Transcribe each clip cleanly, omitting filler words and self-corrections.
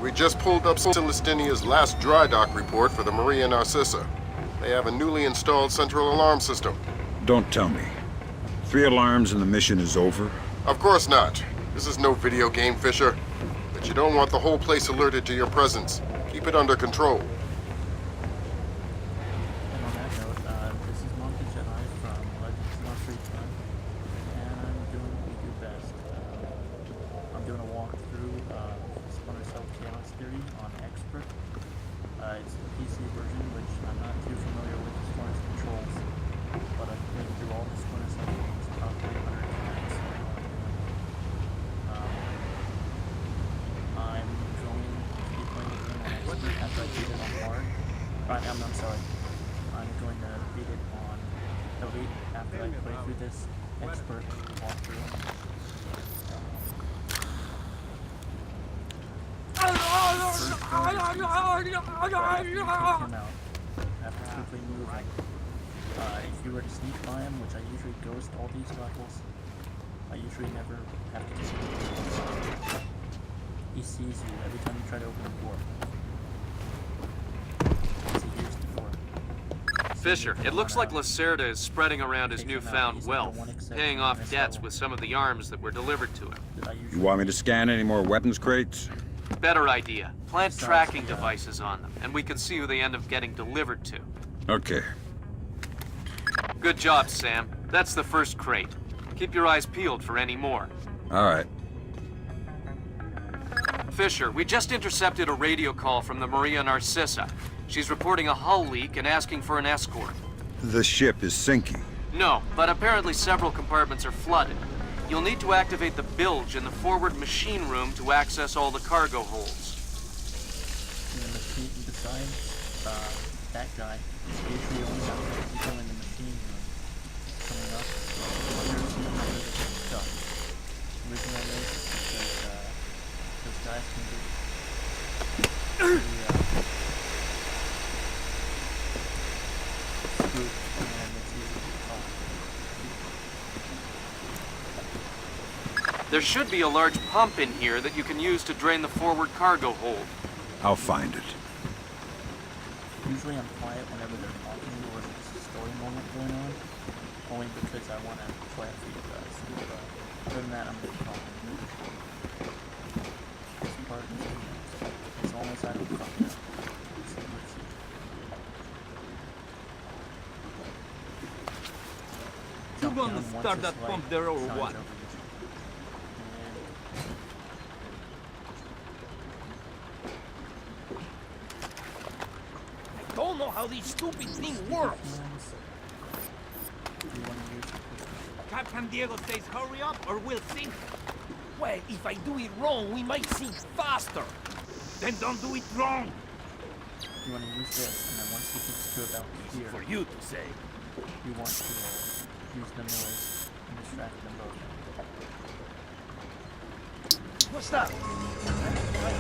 We just pulled up Celestinia's last dry dock report for the Maria Narcissa. They have a newly installed central alarm system. Don't tell me. 3 alarms and the mission is over? Of course not. This is no video game, Fisher. But you don't want the whole place alerted to your presence. Keep it under control. And on that note, this is Mangajedi from Legends in our free time, and I'm doing what we do best. I'm doing a walkthrough of Splinter Cell Chaos Theory on Expert. It's the PC version, which I'm not too familiar with as far as controls, but I've played through all the Splinter Cell games probably 100 times. I'm going to be playing the game on Expert after I beat it on hard. I'm sorry. I'm going to beat it on Elite after I play through this Expert walkthrough. After quickly moving. If you were to sneak by him, which I usually ghost all these levels, I usually never have to do it. He sees you every time you try to open the door. He hears the door. Fisher, it looks like Lacerda is spreading around his newfound wealth, paying off debts with some of the arms that were delivered to him. You want me to scan any more weapons crates? Better idea. Plant tracking devices on them, and we can see who they end up getting delivered to. Okay. Good job, Sam. That's the first crate. Keep your eyes peeled for any more. All right. Fisher, we just intercepted a radio call from the Maria Narcissa. She's reporting a hull leak and asking for an escort. The ship is sinking. No, but apparently several compartments are flooded. You'll need to activate the bilge in the forward machine room to access all the cargo holds. In the machine, besides that guy, usually only got people in the machine room coming up. There's no way to get stuck. The reason I know this is because those guys can do scoop, and it's easy to talk. There should be a large pump in here that you can use to drain the forward cargo hold. I'll find it. Usually I'm quiet whenever they're talking or there's a story moment going on, only because I want to play for you guys. Other than that, I'm just talking. This part is as long as I don't fuck it up. Let's see. You gonna start that pump there or what? Don't know how this stupid thing works. Captain Diego says hurry up or we'll sink. Well, if I do it wrong, we might sink faster. Then don't do it wrong. You want to use this, and then once he gets to about here, For you to say. you want to use the noise and distract them both. What's that? I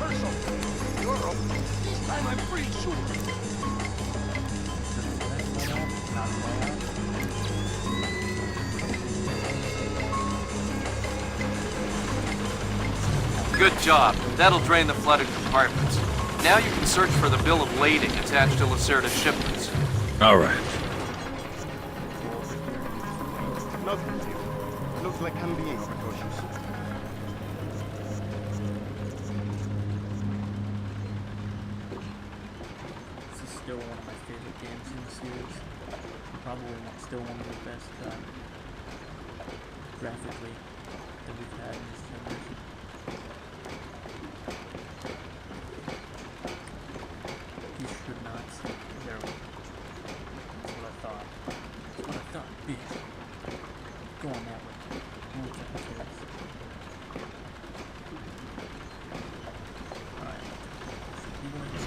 heard something. Euro. This time I'm pretty sure. Good job. That'll drain the flooded compartments. Now you can search for the bill of lading attached to Lacerda's shipments. All right. Nothing here. Looks like I'm being precocious. This is still one of my favorite games in the series. Probably still one of the best graphically that we've had in this generation. You should not see there. That's what I thought. That's what I thought. Bitch. Go on that way. No one cares. Alright. So people are just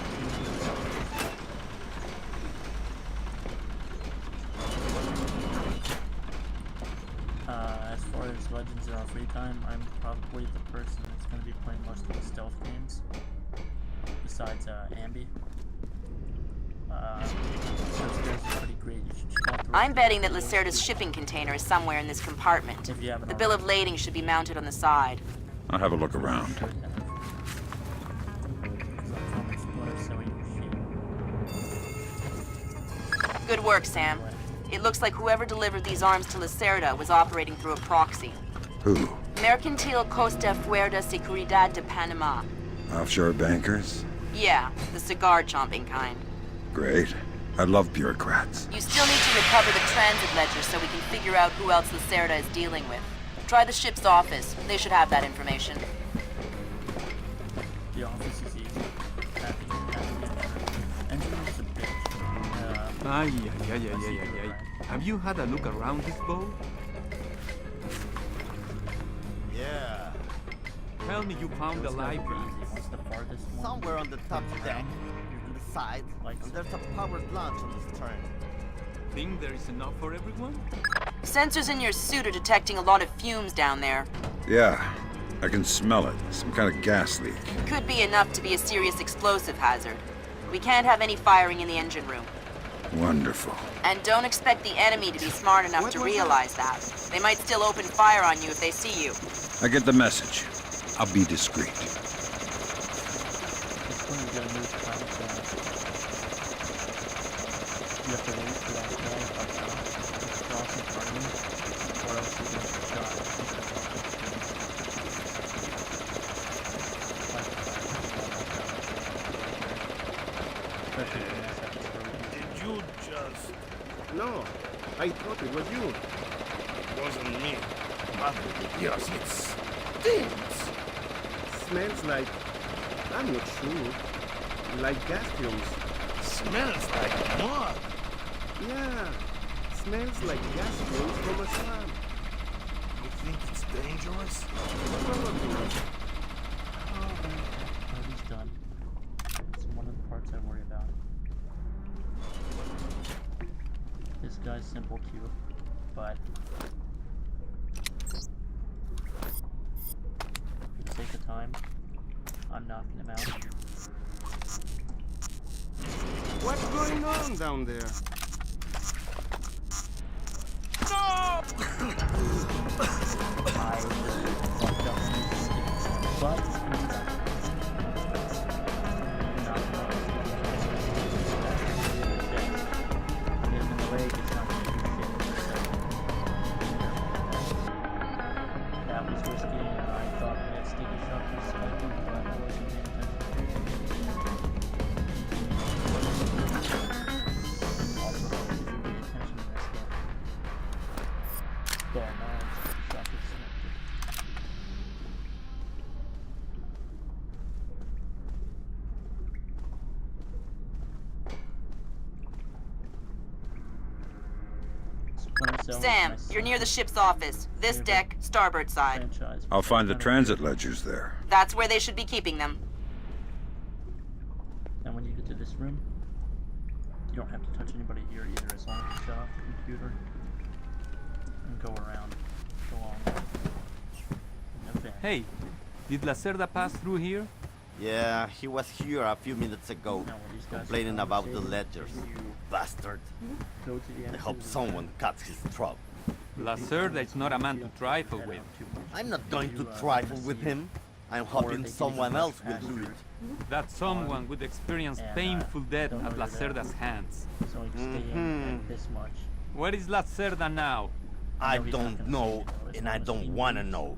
as far as Legends in our free time, I'm probably the person that's going to be playing most of the stealth games, besides Ambi. Those guys are pretty great. You should check out the rest I'm of betting the that videos. Lacerda's shipping container is somewhere in this compartment. If you haven't The bill of already. lading should be mounted on the side. I'll have a look around. Should have. Good work, Sam. It looks like whoever delivered these arms to Lacerda was operating through a proxy. Who? Mercantil Costa Fuerza Seguridad de Panama. Offshore bankers? Yeah, the cigar-chomping kind. Great. I love bureaucrats. You still need to recover the transit ledger so we can figure out who else Lacerda is dealing with. Try the ship's office. They should have that information. The office is easy. Engine is a bitch. Ay. Have you had a look around this boat? Yeah. Tell me you found the library. What's the farthest one? Somewhere on the top deck, on the side, Lights. and there's a powered launch on the stern. Think there is enough for everyone? Sensors in your suit are detecting a lot of fumes down there. Yeah, I can smell it. Some kind of gas leak. Could be enough to be a serious explosive hazard. We can't have any firing in the engine room. Wonderful. And don't expect the enemy to be smart enough to realize that. They might still open fire on you if they see you. I get the message. I'll be discreet. It's when you gotta move past you have to wait for that guy to cross in front of you, or else you're gonna get shot. Especially when that's at the very Did you just... No, I thought it was you. It wasn't me. Madre de Dios, it stinks. Smells like... I'm not sure. Like gas fumes. Smells like mud. Yeah, smells like gas fumes from a slum. You think it's dangerous? Probably not. Oh, he's done. It's one of the parts I worry about. This guy's simple too, but for the sake of time, I'm knocking him out. What's going on down there? I just fucked up and he's sticking, but it's gonna be done. Knock him out. Hit him in the leg, it's not gonna do shit. So, that was risky, and I thought that sticky shot was slightly, but I wasn't paying attention. Also, if you pay attention to this game. There, now it's shot gets selected. Splinter Cell is Sam, my you're near the ship's office. This deck, starboard side. franchise. I'll find the Kind of- transit ledgers there. That's where they should be keeping them. And when you get to this room, you don't have to touch anybody here either, as long as you shut off the computer and go around the long way. Okay. Hey, did Lacerda pass through here? Yeah, he was here a few minutes ago, Now, when these guys are complaining about the conversating, ledgers. you Bastard. go to the I end hope of the someone cuts his throat. Lacerda is not a man to trifle head with. out too much. I'm not going to You, trifle wanna with see him. I'm or hoping they can someone even else will pass do through. it. That someone would experience And, painful death don't at know that. Lacerda's hands. So you stay in at this much. Where is Lacerda now? I know he's not don't gonna know, see you, though, as and long I as don't he want to moves. know.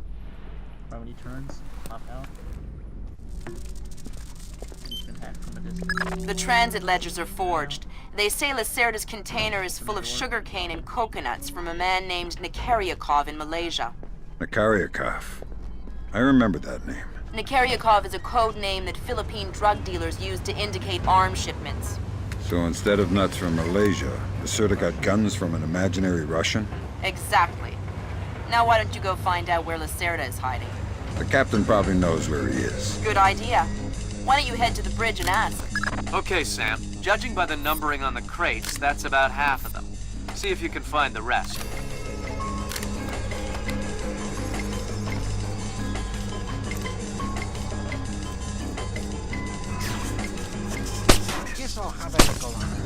Right when he turns, hop out. He's been hacked from a distance. The transit ledgers are forged. They say Lacerda's container is full of sugarcane and coconuts from a man named Nikaryakov in Malaysia. Makaryakov. I remember that name. Nikaryakov is a code name that Philippine drug dealers use to indicate arms shipments. So instead of nuts from Malaysia, Lacerda got guns from an imaginary Russian? Exactly. Now why don't you go find out where Lacerda is hiding? The captain probably knows where he is. Good idea. Why don't you head to the bridge and ask? Okay, Sam. Judging by the numbering on the crates, that's about half of them. See if you can find the rest. Guess I'll have a look around.